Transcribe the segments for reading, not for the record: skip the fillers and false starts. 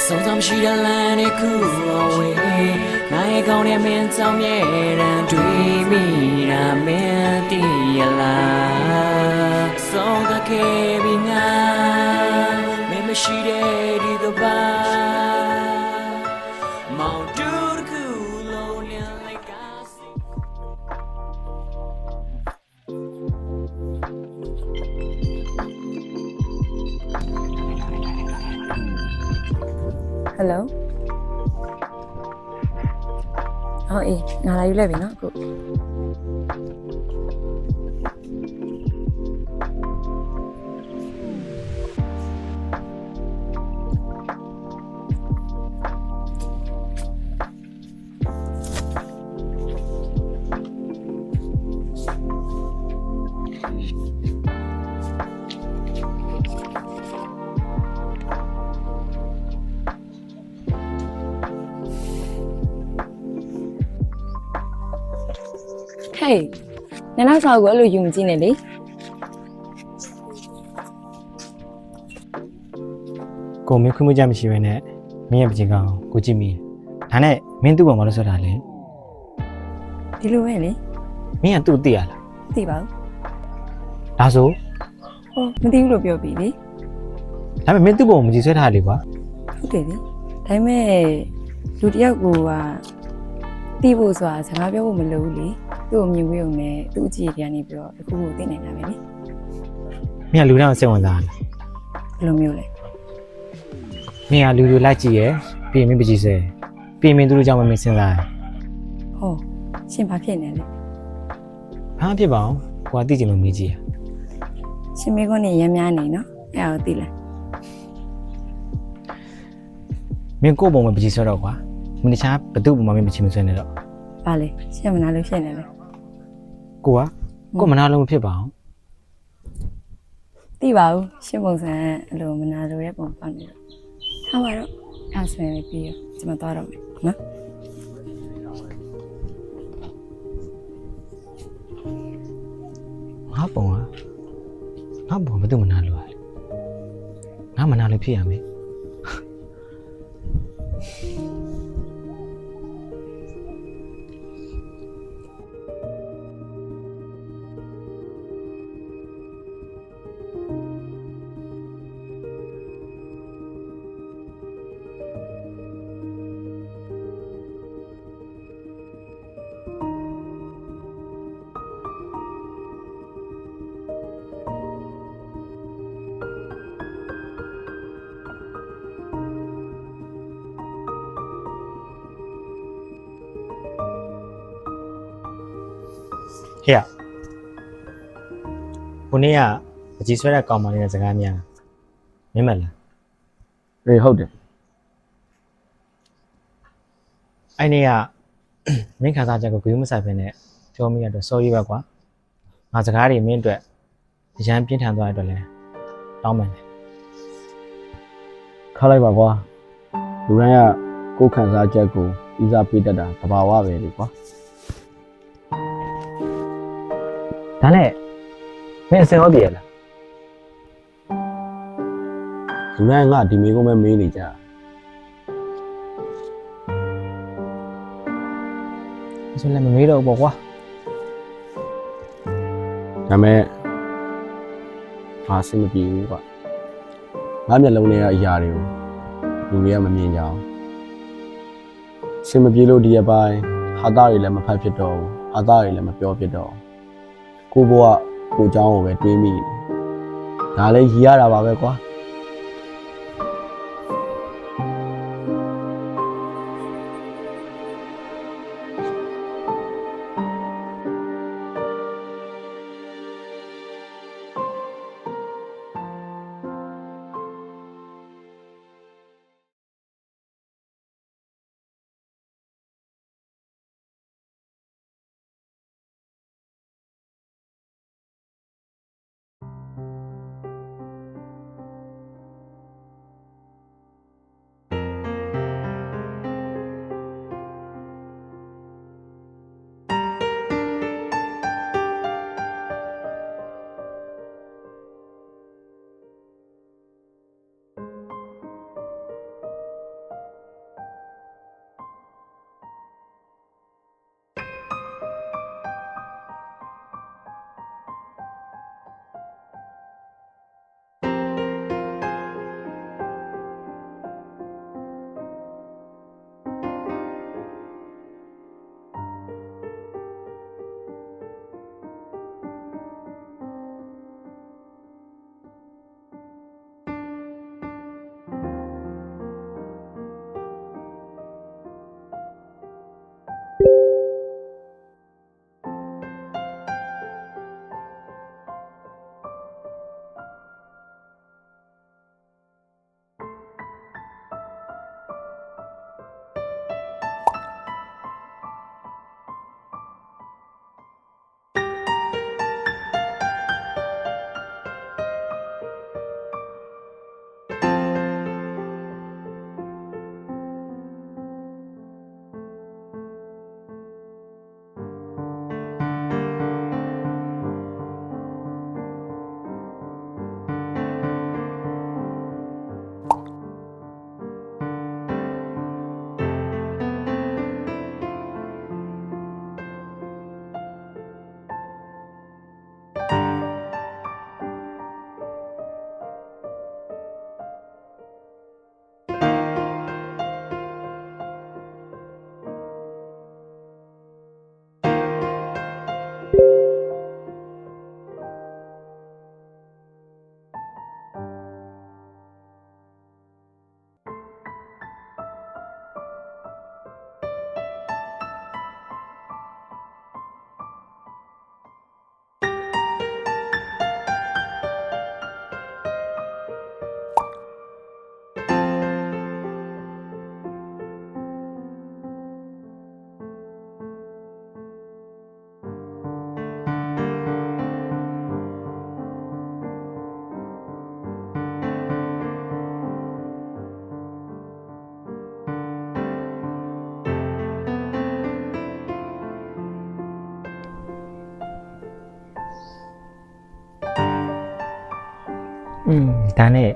送咱们西的蓝的苦味，那一高的面早面人对面那面的啦，送他给平安，妹妹西的这个吧，毛肚的苦肉连来干死。Hello အော်အေးငါလာယူလိုက်ပြီနော်အခုဟေးနင်နောက်ဆောက်ကိုအဲ့လိုယူမကြည့်နဲ့လေကိုမင်းခွင့်မကြမရှိပဲနဲ့မင်းရဲ့ပချင်ကောင်ကိုကြည့်မိဒါနဲ့မင်းသူ့ဘောင်မလို့ဆိုတာလေ ဒီလိုပဲလေ မင်းကသူ့သိရလား သိပါဘူး ဒါဆို ဟောမသိဘူးလို့ပြောပြီလေ ဒါပေမဲ့မင်းသူ့ဘောင်မကြည့်ဆွဲထားလေကွာ ဟုတ်တယ်လေဒါပေမဲ့လူတစ်ယောက်ကိုတီးဖို့ဆိုတာစကားပြောဖို့မလိုဘူးလေသူ့ကိုမြင်ဝေးုံနဲ့သူ့အကြည့်တွေကနေပြီးတော့တစ်ခုခုသိနေတာပဲလေ မင်းကလူတိုင်းစိတ်ဝင်စားလား ဘယ်လိုမျိုးလဲ မင်းကလူလိုက်ကြည့်ရယ်ပြီးရင်မင်းပကြည့်ဆွဲပြီးရင်မင်းသူတို့ကြောင့်မင်းစဉ်းစားရယ် ဟောရှင်ဘာဖြစ်နေလဲ ဘာဖြစ်ပါအောင်ကိုကသိချင်လို့မေးကြည့်ရ ရှင်မေကွန်းနေရမ်းများနေနော်အဲ့ဒါကိုသိလား မင်းကို့ဘုံမပကြည့်ဆွဲတော့ကွာမင်းတခြားဘသူ့ဘုံမှာမင်းပကြည့်မဆွဲနဲ့တော့ ဘာလဲရှင်မနာလို့ဖြစ်နေလဲ ကိုကကို့မနာလို့မဖြစ်ပါအောင် သိပါဘူးရှင်ပုံစံအဲ့လိုမနာလိုတဲ့ပုံပေါက်နေတော့ထားပါတော့အဲ့ဆိုရင်ပြီးရောကျွန်မသွားတော့မယ်နော် ငါပုံကငါပုံဘသူ့မနာလို့ရလဲငါမနာလို့ဖြစ်ရမယ် ဟဲ့ခုနေ့ကပကြီးဆွဲတဲ့ကောင်မလေးနဲ့စကားများမင်းမလား အေးဟုတ်တယ် အဲ့နေ့ကမင်းခန်းစားချက်ကိုဂရုမစိုက်ဖ ೇನೆ ပြောမိရတော့ sorry ပဲကွာငါစကားတွေမင်းအတွက်အရန်ပြင်းထန်သွားတဲ့အတွက်လဲတောင်းပန်တယ် ခါလိုက်ပါကွာလူတိုင်းကကိုယ်ခံစားချက်ကိုဦးစားပေးတတ်တာသဘာဝပဲလေကွာ ဒါနဲ့မင်းအစင်ရောတည်ရလား လူတိုင်းကဒီမိကုန်းပဲမေးနေကြ ဆိုလည်းမမေးတော့ဘူးပေါ့ကွာ ဒါမဲ့ငါအဆင်မပြေဘူးကွာငါမျက်လုံးထဲကအရာတွေကိုလူတွေကမမြင်ကြအောင်အဆင်မပြေလို့ဒီရက်ပိုင်းဟာသားတွေလည်းမဖတ်ဖြစ်တော့ဘူးဟာသားတွေလည်းမပြောဖြစ်တော့ဘူးကိုဘကကိုเจ้าကိုပဲတွေးမိဒါလည်းရည်ရတာပါပဲကွာ ဒါနဲ့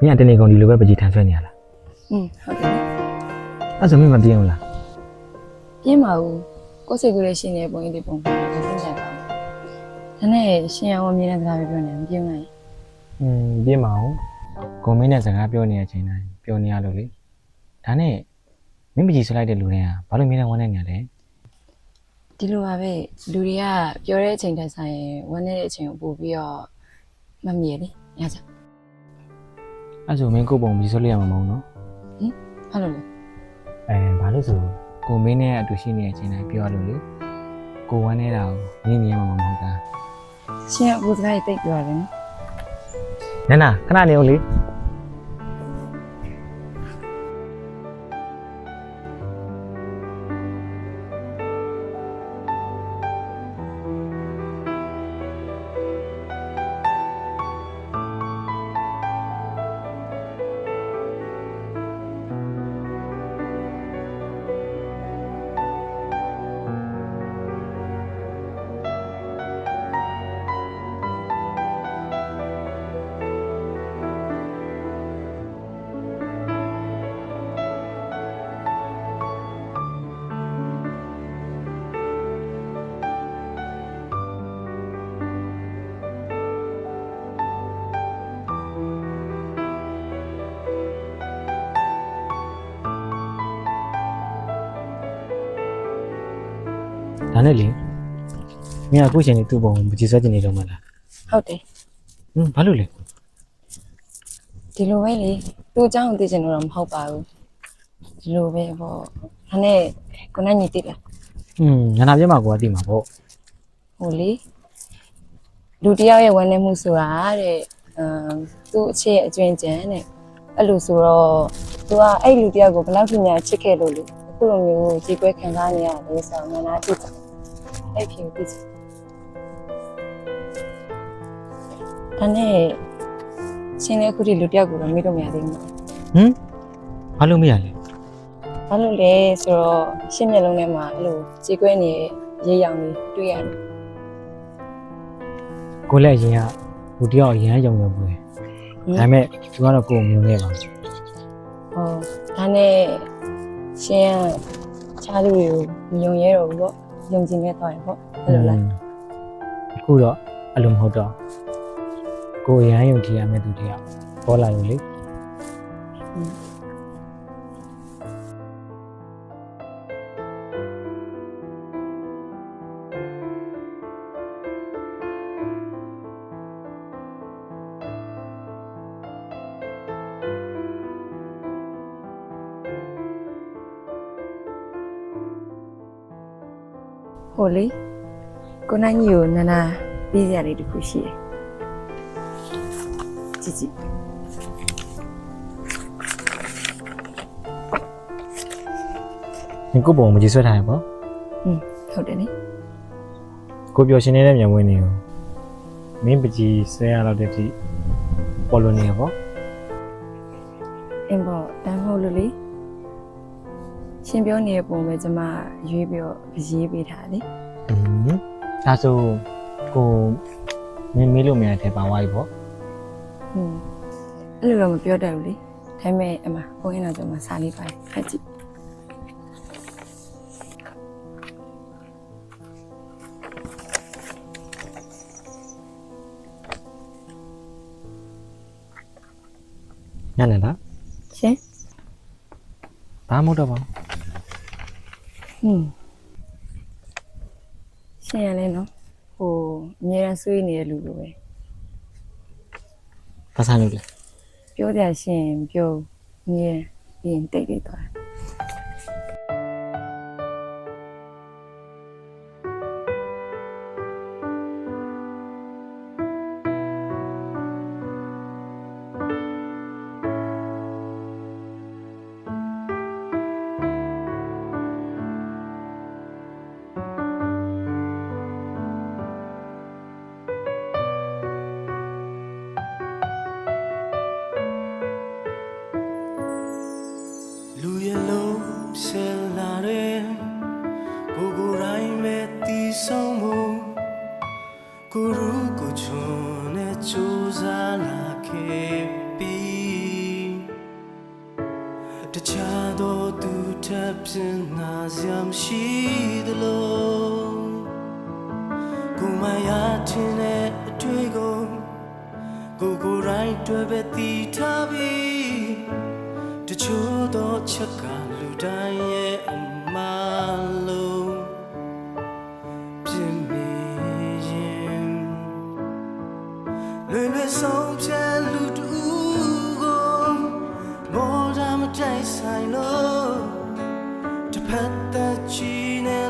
မင်းကတနေကုန်ဒီလိုပဲပကြီးထန်ဆွဲနေရလား ဟုတ်တယ် အဲ့ဆိုမင်းမပြေအောင်လား ပြင်းပါဦးကိုယ်စိတ်ကူးလေးရှင်နေပုံလေးပုံပြင်းကြပါဘူးဒါနဲ့ရှင်အောင်မြင်တဲ့စကားပြောနေမပြင်းနိုင် ပြေးမအောင်ကိုမင်းနဲ့စကားပြောနေတဲ့အချိန်တိုင်းပြောနေရလို့လေဒါနဲ့မင်းပကြီးဆွဲလိုက်တဲ့လူတွေကဘာလို့မင်းနဲ့ဝမ်းနေနေရလဲ ဒီလိုပါပဲလူတွေကပြောတဲ့အချိန်တိုင်းဆိုင်ရင်ဝမ်းနေတဲ့အချိန်ကိုပို့ပြီးတော့မမြင်လေရကြ အဲ့ဆိုမင်းကိုပုံပကြီးဆွဲလိုက်ရမှာမဟုတ်နော် ဟုတ်လို့လေ ဘာလို့ဆိုကိုမင်းနဲ့အတူရှိနေတဲ့အချိန်တိုင်းပြောရလို့လေကိုဝမ်းနေတာကိုမင်းမြင်မှာမဟုတ်တာ ရှင်ကဘူးစကားတိတ်ပြောရတယ်နော် နန္နာခဏနေအောင်လေ ဒါနဲ့လေမင်းအခုချိန်နေသူ့ပုံပကြီးဆွဲကျင်နေတော့မလား ဟုတ်တယ် ဘာလို့လဲ ဒီလိုပဲလေသူ့အကြောင်းကိုသိချင်လို့တော့မဟုတ်ပါဘူးဒီလိုပဲပေါ့ဒါနဲ့ကိုနိုင်ညီသိလား နန္နာပြမကိုကသိမှာပေါ့ ဟိုလေလူတစ်ယောက်ရဲ့ဝန်နေမှုဆိုတာတဲ့သူ့အချစ်ရဲ့အကျွင့်ကျန်တဲ့အဲ့လိုဆိုတော့သူကအဲ့လူတစ်ယောက်ကိုဘယ်လောက်ထိများချစ်ခဲ့လို့လေအခုလိုမျိုးကြီးကွဲခံစားနေရတယ်ဆိုတော့နားသိတယ်အဲ့ဖြစ်ပြီးဒါနဲ့ရှင်လည်းအခုဒီလူတစ်ယောက်ကိုတော့မေ့လို့မရသေးဘူး ဘာလို့မရလဲ ဘာလို့လဲဆိုတော့ရှင်းမျက်လုံးထဲမှာအဲ့လိုကြေကွဲနေတဲ့ရေရောင်လေးတွေ့ရတယ် ကိုလည်းအရင်ကလူတယောက်အရန်ယုံယုံပွေဒါပေမဲ့သူကတော့ကိုယ်မြုံနေပါဘူး ဟောဒါနဲ့ရှင်ကခြားလူတွေကိုမယုံရဲတော့ဘူးပေါ့ယုံကြည်နေတော့ရပေါ့အဲ့လိုလား အခုတော့အဲ့လိုမဟုတ်တော့ကိုယ်အရန်ယုံကြည်ရမယ့်သူတယောက်ပေါ်လာလို့လေ ဟိုလေကိုနိုင်ကြီးကိုနာနာပြီးစရာလေးတစ်ခုရှိတယ်ကြည့်ကြည့် ဒီကိုယ်ပုံမကြီးဆွဲထားရပေါ့ ဟုတ်တယ်နိ ကိုပျော်ရှင်နေတဲ့မြန်ဝင်နေကိုမင်းပကြီးဆွဲရတော့တဲ့အထိပေါ်လွန်နေရပေါ့ အင်းပေါ့တန်းဟုတ်လို့လေရှင်ပြောနေတဲ့ပုံပဲကျွန်မရွေးပြီးတော့ရေးပေးထားလေ ဒါဆိုကိုမင်းမေးလို့မရတဲ့ပါဝါကြီးပေါ့ အဲ့လိုတော့မပြောတတ်ဘူးလေဒါပေမဲ့အမဘုန်းကြီးတော့ကျွန်မစာလေးပါတယ်ဖတ်ကြည့် ညနေလား ရှင် ဘာမှမဟုတ်တော့ပါဘူး ရှင်ရလဲနော်ဟိုအများရန်ဆွေးနေတဲ့လူလိုပဲ ဘာဆိုင်လို့လဲ ပြောကြရှင်ပြောအများပြီးရင်တိတ်တိတ်သွား လူရ တခြားသောသူထပ်ပြင်နာစရာမရှိသလိုကိုမရထင်တဲ့အတွေ့ကိုကိုယ်တိုင်းတွေ့ပဲတည်ထားပြီးတချို့သောချက်ကလူတိုင်းရဲ့အမှားလုံးပြင်နေရင်လွယ်ဆုံးဖြတ်လူတူကိုမော်ဒမတိုက်ဆိုင်လို့တစ်ဖက်သက်ချီနေ